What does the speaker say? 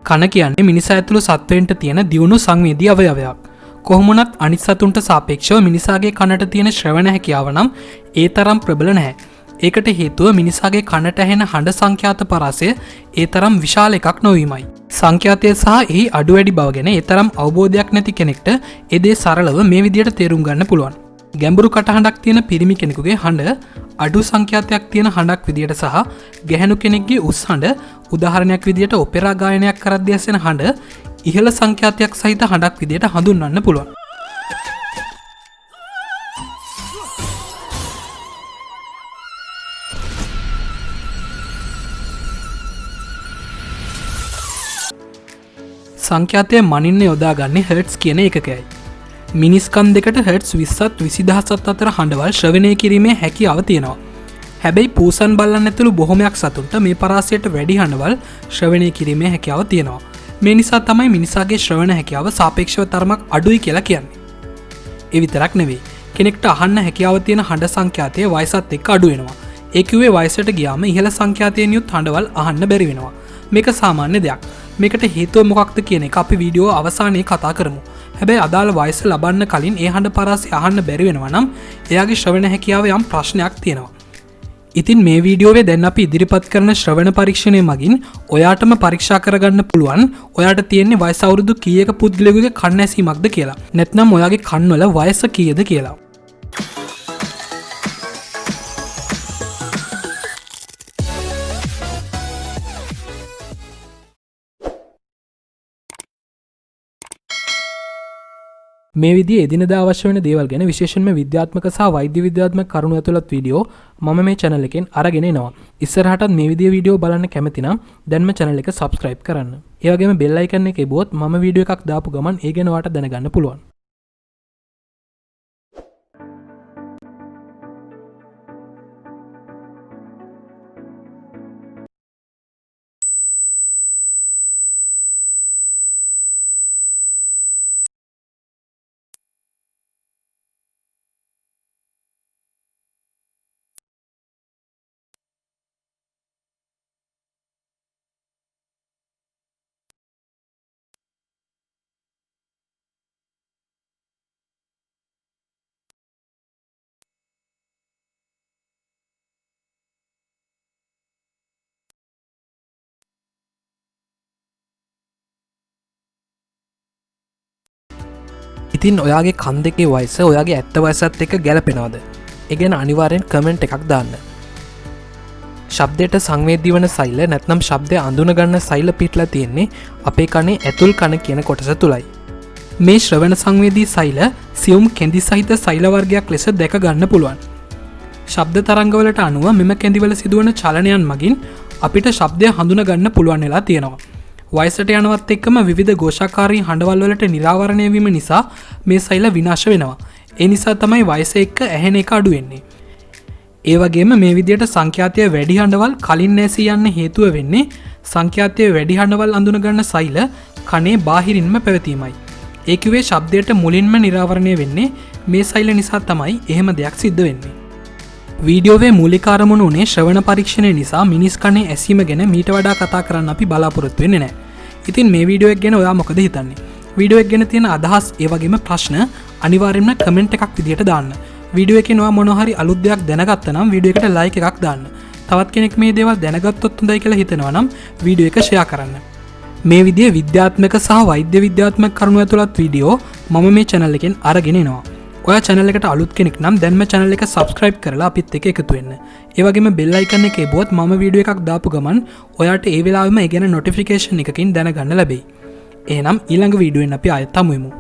කන කියන්නේ මිනිසා ඇතුළු සත්වයන්ට තියෙන දියුණු සංවේදී අවයවයක්. කොහොමුණත් අනිත් සතුන්ට සාපේක්ෂව මිනිසාගේ කනට තියෙන ශ්‍රවණ හැකියාව නම් ඒ තරම් ප්‍රබල නැහැ. ඒකට හේතුව මිනිසාගේ කනට ඇහෙන හඬ සංඛ්‍යාත පරාසය ඒ තරම් විශාල එකක් නොවීමයි. සංඛ්‍යාතය සහ එහි අඩු වැඩි බව ගැන ඒ තරම් අවබෝධයක් නැති කෙනෙක්ට ඒ දේ සරලව මේ විදිහට තේරුම් ගන්න පුළුවන්. ගැඹුරු කටහඬක් තියෙන පිරිමි කෙනෙකුගේ හඬ අඩු සංඛ්‍යාතයක් තියෙන හඬක් විදියට සහ ගැහැණු කෙනෙක්ගේ උස් හඬ උදාහරණයක් විදියට ඔපෙරා ගායනයක් කරද්දී ඇසෙන හඬ ඉහළ සංඛ්‍යාතයක් සහිත හඬක් විදියට හඳුන්වන්න පුළුවන්. සංඛ්‍යාතය මනින්න යොදාගන්නේ හර්ට්ස් කියන එකකයි. මිනිස්කන් දෙකට හර්ට්ස් 20ත් 20000ත් අතර හඬවල් ශ්‍රවණය කිරීමේ හැකියාව තියෙනවා. හැබැයි පූසන් බල්ලන් ඇතුළු බොහොමයක් සතුන්ට මේ පරාසයට වැඩි හඬවල් ශ්‍රවණය කිරීමේ හැකියාව තියෙනවා. මේ නිසා තමයි මිනිසාගේ ශ්‍රවණ හැකියාව සාපේක්ෂව තරමක් අඩුයි කියලා කියන්නේ. ඒ විතරක් නෙවෙයි. කෙනෙක්ට අහන්න හැකියාව තියෙන හඬ සංඛ්‍යාතය වයසත් එක්ක අඩු වෙනවා. ඒ කිව්වේ වයසට ගියාම ඉහළ සංඛ්‍යාතයෙන් යුත් හඬවල් අහන්න බැරි වෙනවා. මේක සාමාන්‍ය දෙයක්. මේකට හේතුව මොකක්ද කියන එක අපි වීඩියෝ අවසානයේ කතා කරමු. හැබැයි අදාළ වයස ලබන්න කලින් ඒ හඬ පරාසය අහන්න බැරි වෙනවා නම් එයාගේ ශ්‍රවණ හැකියාව යම් ප්‍රශ්නයක් තියෙනවා. ඉතින් මේ වීඩියෝවේ දැන් අපි ඉදිරිපත් කරන ශ්‍රවණ පරීක්ෂණය මගින් ඔයාටම පරීක්ෂා කරගන්න පුළුවන් ඔයාට තියෙන්නේ වයස අවුරුදු කීයක පුද්ගලයෙකුගේ කන් ඇසීමක්ද කියලා. නැත්නම් ඔයාගේ කන්වල වයස කීයද කියලා. මේ විදිහේ එදිනදා අවශ්‍ය වෙන දේවල් ගැන විශේෂයෙන්ම විද්‍යාත්මක සහ වෛද්‍ය විද්‍යාත්මක කරුණු ඇතුළත් වීඩියෝ මම මේ channel එකෙන් අරගෙන එනවා. ඉස්සරහටත් මේ විදිහේ වීඩියෝ බලන්න කැමති නම් දැන්ම channel එක subscribe කරන්න. ඒ වගේම bell icon එක එබුවොත් මම වීඩියෝ එකක් දාපු ගමන් ඒ ගැන ඔයාලට දැනගන්න පුළුවන්. ඉතින් ඔයාගේ කන් දෙකේ වයස ඔයාගේ ඇත්ත වයසත් එක්ක ගැලපෙනවද? ඒ ගැන අනිවාර්යෙන් කමෙන්ට් එකක් දාන්න. ශබ්දයට සංවේදී වන සෛල නැත්නම් ශබ්දය අඳුන ගන්න සෛල පිටලා තියෙන්නේ අපේ කනේ ඇතුල් කන කියන කොටස තුලයි. මේ ශ්‍රවණ සංවේදී සෛල සියුම් කෙඳි සහිත සෛල වර්ගයක් ලෙස දැක ගන්න පුළුවන්. ශබ්ද තරංගවලට අනුව මෙම කෙඳිවල සිදුවන චලනයන් මගින් අපිට ශබ්දය හඳුන ගන්න පුළුවන් වෙලා තියෙනවා. වයසට යනවත් එක්කම විවිධ ഘോഷාකාරී හඬවල් වලට නිරාවරණය වීම නිසා මේ සෛල විනාශ වෙනවා. ඒ නිසා තමයි වයස එක්ක ඇහෙන එක අඩු වෙන්නේ. ඒ වගේම මේ විදිහට සංඛ්‍යාතය වැඩි හඬවල් කලින් නැසී යන්න හේතුව වෙන්නේ සංඛ්‍යාතය වැඩි හඬවල් අඳුන ගන්න සෛල කනේ බාහිරින්ම පැවතීමයි. ඒ කිව්වේ ශබ්දයට මුලින්ම නිරාවරණය වෙන්නේ මේ සෛල නිසා තමයි එහෙම දෙයක් සිද්ධ වෙන්නේ. වීඩියෝවේ මූලික අරමුණ උනේ ශ්‍රවණ පරීක්ෂණය නිසා මිනිස් කනේ ඇසීම ගැන මීට වඩා කතා කරන්න අපි බලාපොරොත්තු වෙන්නේ නැහැ. ඉතින් මේ වීඩියෝ එක ගැන ඔයා මොකද හිතන්නේ? වීඩියෝ එක ගැන තියෙන අදහස් ඒ වගේම ප්‍රශ්න අනිවාර්යයෙන්ම කමෙන්ට් එකක් විදියට දාන්න. වීඩියෝ එකේ ඔයා මොන හරි අලුත් දෙයක් දැනගත්තා නම් වීඩියෝ එකට ලයික් එකක් දාන්න. තවත් කෙනෙක් මේ දේවල් දැනගත්තොත් හොඳයි කියලා හිතනවා නම් වීඩියෝ එක ෂෙයා කරන්න. මේ විදිහේ විද්‍යාත්මක සහ වෛද්‍ය විද්‍යාත්මක කරුණු ඇතුළත් වීඩියෝ මම මේ channel එකෙන් අරගෙන එනවා. ඔයා channel එකට අලුත් කෙනෙක් නම් දැන්ම channel එක subscribe කරලා අපිත් එක්ක එකතු වෙන්න. ඒ වගේම bell icon එක එබුවොත් මම වීඩියෝ එකක් දාපු ගමන් ඔයාට ඒ වෙලාවෙම ඒ ගැන notification එකකින් දැනගන්න ලැබෙයි. එහෙනම් ඊළඟ වීඩියෝෙන් අපි ආයෙත් හමු වෙමු.